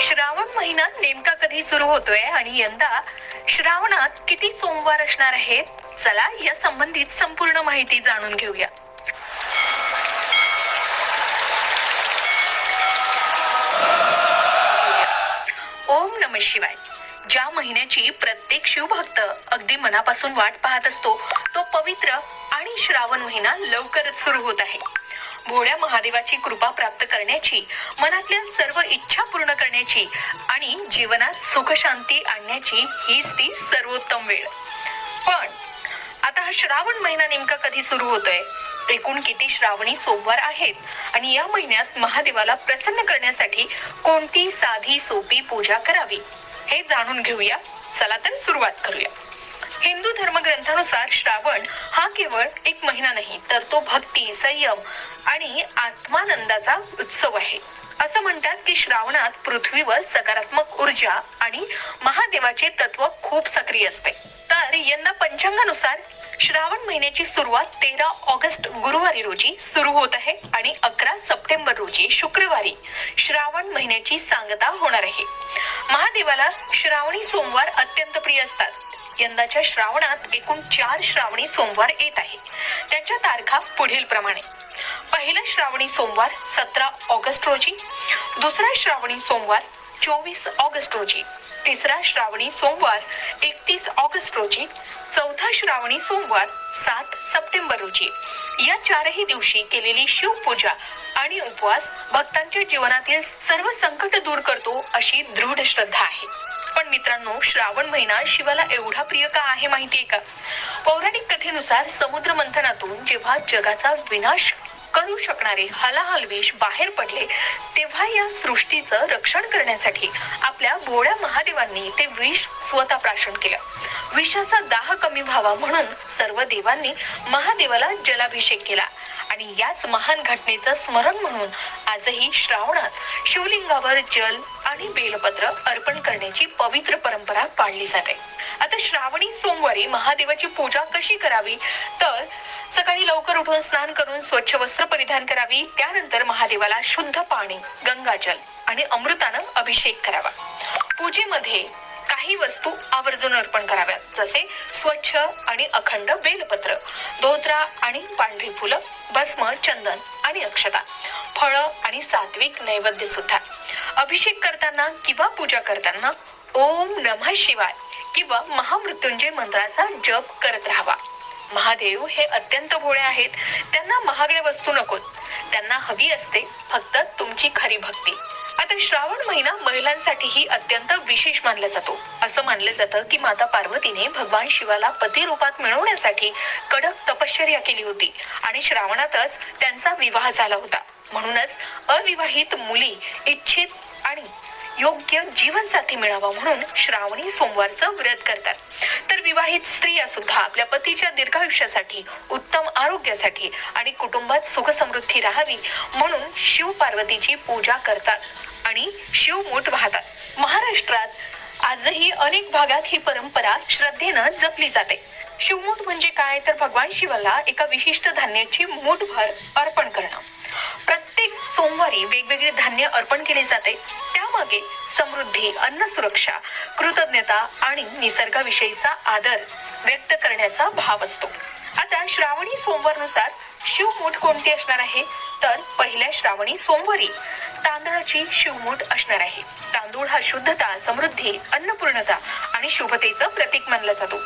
श्रावण महिना नेमका कधी सुरू होतोय आणि यंदा श्रावणात किती सोमवार असणार आहेत? चला या संबंधित संपूर्ण माहिती जाणून घेऊया. ओम नमः शिवाय. ज्या महिन्याची प्रत्येक शिवभक्त अगदी मनापासून वाट पाहत असतो तो पवित्र आणि श्रावण महिना लवकरच सुरू होत आहे. भोळ्या महादेवाची कृपा प्राप्त करण्याची, मनातल्या सर्व इच्छा पूर्ण करण्याची आणि जीवनात सुख शांती आणण्याची हीच ती सर्वोत्तम वेळ. पण आता हा श्रावण महिना नेमका कधी सुरू होतोय, एकूण किती श्रावणी सोमवार आहेत आणि या महिन्यात महादेवाला प्रसन्न करण्यासाठी कोणती साधी सोपी पूजा करावी हे जाणून घेऊया. चला तर सुरुवात करूया. हिंदू धर्मग्रंथानुसार श्रावण हा केवळ एक महिना नाही, तर तो भक्ती, संयम आणि आत्मानंदाचा उत्सव आहे. असं म्हणतात की श्रावणात पृथ्वीवर सकारात्मक ऊर्जा आणि महादेवाचे तत्व खूप सक्रिय असते. तर यंदा पंचांगानुसार श्रावण महिन्याची सुरुवात 13 ऑगस्ट गुरुवारी रोजी सुरू होत आहे आणि 11 सप्टेंबर रोजी शुक्रवारी श्रावण महिन्याची सांगता होणार आहे. महादेवाला श्रावणी सोमवार अत्यंत प्रिय असतात. यंदाच्या श्रावणात एकूण 4 श्रावणी सोमवार येत आहे. त्यांच्या तारखा पुढील प्रमाणे: पहिला श्रावणी सोमवार 17 ऑगस्ट रोजी, दुसरा श्रावणी सोमवार 24 ऑगस्ट रोजी, तिसरा श्रावणी सोमवार 31 ऑगस्ट रोजी, चौथा श्रावणी सोमवार 7 सप्टेंबर रोजी. या 4ही दिवशी केलेली शिवपूजा आणि उपवास भक्तांच्या जीवनातील सर्व संकट दूर करतो अशी दृढ श्रद्धा आहे. पण मित्रांनो, श्रावण महिना शिवाला एवढा प्रिय का आहे माहितीये का? पौराणिक कथेनुसार समुद्र मंथनातून जेव्हा जगाचा विनाश करू शकणारे हलाहल विष बाहेर पडले, तेव्हा या सृष्टीचं रक्षण करण्यासाठी आपल्या भोळ्या महादेवांनी ते विष स्वतः प्राशन केलं. विषाचा दाह कमी व्हावा म्हणून सर्व देवांनी महादेवाला जलाभिषेक केला आणि याच महान घटनेचं स्मरण म्हणून आजही श्रावणात शिवलिंगावर जल आणि बेलपत्र अर्पण करण्याची पवित्र परंपरा पाळली जाते. आता श्रावणी सोमवारी महादेवाची पूजा कशी करावी? तर सकाळी लवकर उठून स्नान करून स्वच्छ वस्त्र परिधान करावी. त्यानंतर महादेवाला शुद्ध पाणी, गंगाजल आणि अमृतानं अभिषेक करावा. पूजेमध्ये काही वस्तू आवर्जून अर्पण कराव्यात, जसे स्वच्छ आणि अखंड बेलपत्र, धोत्रा आणि पांढरी फुलं, भस्म, चंदन आणि अक्षता, फळं आणि सात्विक नैवेद्य सुद्धा. अभिषेक करताना किंवा पूजा करताना ओम नमः शिवाय किंवा महामृत्युंजय मंत्राचा जप करत राहावा. महादेव हे अत्यंत भोळे आहेत. त्यांना महागड्या वस्तू नकोत. त्यांना हवी असते फक्त तुमची खरी भक्ती. आता श्रावण महिना महिलांसाठीही अत्यंत विशेष मानला जातो. असं मानलं जातं की माता पार्वतीने भगवान शिवाला पती रूपात मिळवण्यासाठी कडक तपश्चर्या केली होती आणि श्रावणातच त्यांचा विवाह झाला होता. म्हणूनच अविवाहित मुली इच्छित आणि योग्य जीवनसाथी मिळावा म्हणून श्रावणी सोमवारचं व्रत करतात. तर विवाहित स्त्रिया सुद्धा आपल्या पतीच्या दीर्घायुष्यासाठी, उत्तम आरोग्यासाठी आणि कुटुंबात सुख समृद्धी राहावी म्हणून शिव पार्वतीची पूजा करतात आणि शिवमूठ वाहतात. महाराष्ट्रात आजही अनेक भागात ही परंपरा श्रद्धेनं जपली जाते. शिवमूठ म्हणजे काय? तर भगवान शिवाला एका विशिष्ट धान्याची मूठभर अर्पण करणं. प्रत्येक सोमवारी वेगवेगळे धान्य अर्पण केले जाते. त्यामागे समृद्धी, अन्न सुरक्षा, कृतज्ञता आणि निसर्गाविषयीचा आदर व्यक्त करण्याचा भाव असतो. आता श्रावणी सोमवारनुसार शिवमूठ कोणती असणार आहे? तर पहिल्या श्रावणी सोमवारी तांदळाची शिवमूठ असणार आहे. तांदूळ हा शुद्धता, समृद्धी, अन्नपूर्णता आणि शुभतेचं प्रतीक मानला जातो.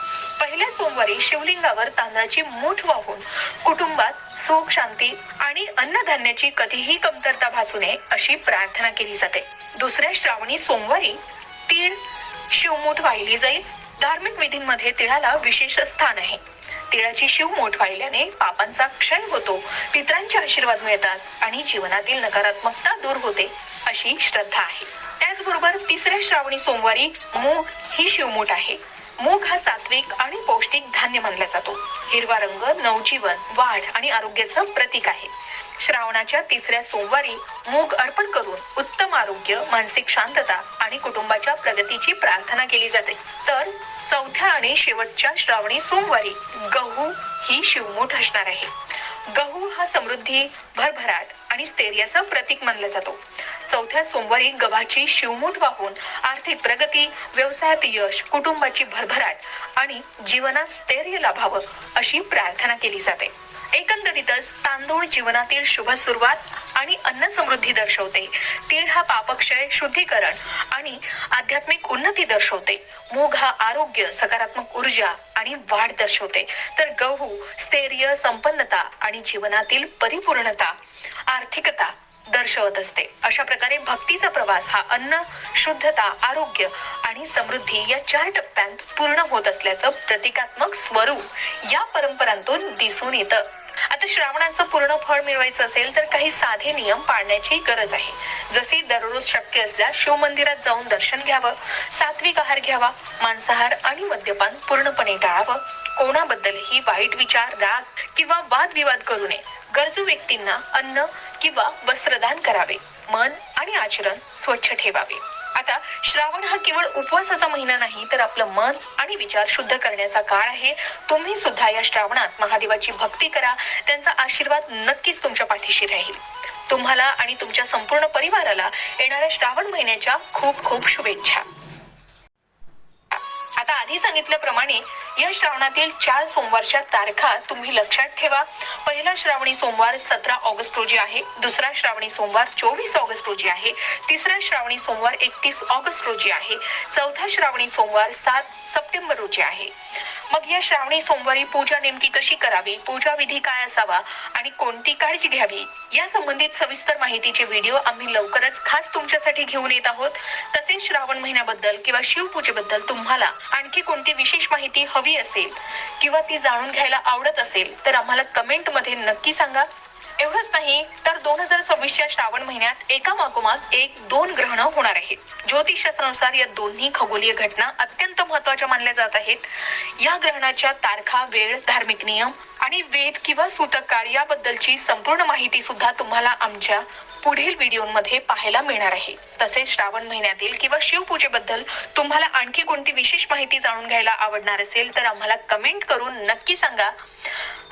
पहिल्या सोमवारी शिवलिंगावर तांदळाची मूठ वाहून कुटुंबात सुख, शांती आणि अन्नधान्याची कधीही कमतरता भासू नये अशी प्रार्थना केली जाते. दुसऱ्या श्रावणी सोमवारी तीळ शिवमूठ वाहिली जाईल. धार्मिक विधींमध्ये तिळाला विशेष स्थान आहे. तिळाची शिवमूठ वाहिल्याने पापांचा क्षय होतो, पितरांचे आशीर्वाद मिळतात आणि जीवनातील नकारात्मकता दूर होते अशी श्रद्धा आहे. त्याचबरोबर तिसऱ्या श्रावणी सोमवारी मूग ही शिवमूठ आहे. मूग हा सात्विक आणि पौष्टिक धान्य मानला जातो. हिरवा रंग नवजीवन, वाढ आणि आरोग्याचं प्रतीक आहे. श्रावणाच्या तिसऱ्या सोमवारी मूग अर्पण करून उत्तम आरोग्य, मानसिक शांतता आणि कुटुंबाच्या प्रगतीची प्रार्थना केली जाते. तर चौथ्या आणि शेवटच्या श्रावणी सोमवारी गहू ही शिवमूठ असणार आहे. गहू हा समृद्धी, भरभराट आणि स्थैर्याचं प्रतीक मानला जातो. चौथ्या सोमवारी गव्हाची शिवमूठ वाहून आर्थिक प्रगती, व्यवसायात यश, कुटुंबाची भरभराट आणि जीवनात स्थैर्य लाभावं अशी प्रार्थना केली जाते. एकंदरीतच तांदूळ जीवनातील शुभ सुरुवात आणि अन्न समृद्धी दर्शवते. तीळ हा पापक्षय, शुद्धीकरण आणि आध्यात्मिक उन्नती दर्शवते. मूग हा आरोग्य, सकारात्मक ऊर्जा आणि वाढ दर्शवते. तर गहू स्थैर्य, संपन्नता आणि जीवनातील परिपूर्णता, आर्थिकता दर्शवत असते. अशा प्रकारे भक्तीचा प्रवास हा अन्न, शुद्धता, आरोग्य आणि समृद्धी या 4 टप्प्यांत पूर्ण होत असल्याचं प्रतिकात्मक स्वरूप या परंपरांतून दिसून येतं. आता श्रावणाचं पूर्ण फळ मिळवायचं असेल तर काही साधे नियम पाळण्याची गरज आहे. जसे दररोज शक्य असल्यास शिव मंदिरात जाऊन दर्शन घ्यावं, सात्विक आहार घ्यावा, मांसाहार आणि मद्यपान पूर्णपणे टाळावं, कोणाबद्दलही वाईट विचार, राग किंवा वादविवाद करू नये, गरजू व्यक्तींना अन्न किंवा वस्त्रदान करावे, मन आणि आचरण स्वच्छ ठेवावे. आता श्रावण हा केवळ उपवासाचा महिना नाही तर आपलं मन आणि विचार शुद्ध करण्याचा काळ आहे. तुम्ही सुद्धा या श्रावणात महादेवाची भक्ती करा. त्यांचा आशीर्वाद नक्कीच तुमच्या पाठीशी राहील. तुम्हाला आणि तुमच्या संपूर्ण परिवाराला येणाऱ्या श्रावण महिन्याच्या खूप खूप शुभेच्छा. आता आधी सांगितल्याप्रमाणे या श्रावणातील 4 सोमवारच्या तारखा तुम्ही लक्षात ठेवा. पहिला श्रावणी सोमवार 17 ऑगस्ट रोजी आहे. दुसरा श्रावणी सोमवार 24 ऑगस्ट रोजी आहे. तिसरा श्रावणी सोमवार 31 ऑगस्ट रोजी आहे. चौथा श्रावणी सोमवार 7 सप्टेंबर रोजी आहे. मग या श्रावणी सोमवारी पूजा नेमकी कशी करावी, पूजा विधी काय असावा आणि कोणती काळजी घ्यावी या संबंधित सविस्तर माहितीचे व्हिडिओ आम्ही लवकरच खास तुमच्यासाठी घेऊन येत आहोत. तसेच श्रावण महिन्याबद्दल किंवा शिवपूजेबद्दल तुम्हाला आणखी कोणती विशेष माहिती हवी असेल किंवा ती जाणून घ्यायला आवडत असेल तर आम्हाला कमेंट मध्ये नक्की सांगा. एवढंच नाही तर 2026च्या श्रावण महिन्यात एका मागोमाग एक 2 ग्रहण होणार आहेत. ज्योतिषशास्त्रानुसार या दोन्ही खगोलीय घटना अत्यंत महत्त्वाच्या मानल्या जात आहेत. या ग्रहणाच्या तारखा, वेळ, धार्मिक नियम आणि वेद किंवा सूतक काळ याबद्दलची संपूर्ण माहिती सुद्धा तुम्हाला आमच्या पुढील व्हिडिओमध्ये पाहायला मिळणार आहे. तसेच श्रावण महिन्यातील किंवा शिवपूजेबद्दल तुम्हाला आणखी कोणती विशेष माहिती जाणून घ्यायला आवडणार असेल तर आम्हाला कमेंट करून नक्की सांगा.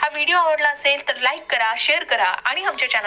हा व्हिडिओ आवडला असेल तर लाईक करा, शेअर करा आणि आमच्या चॅनल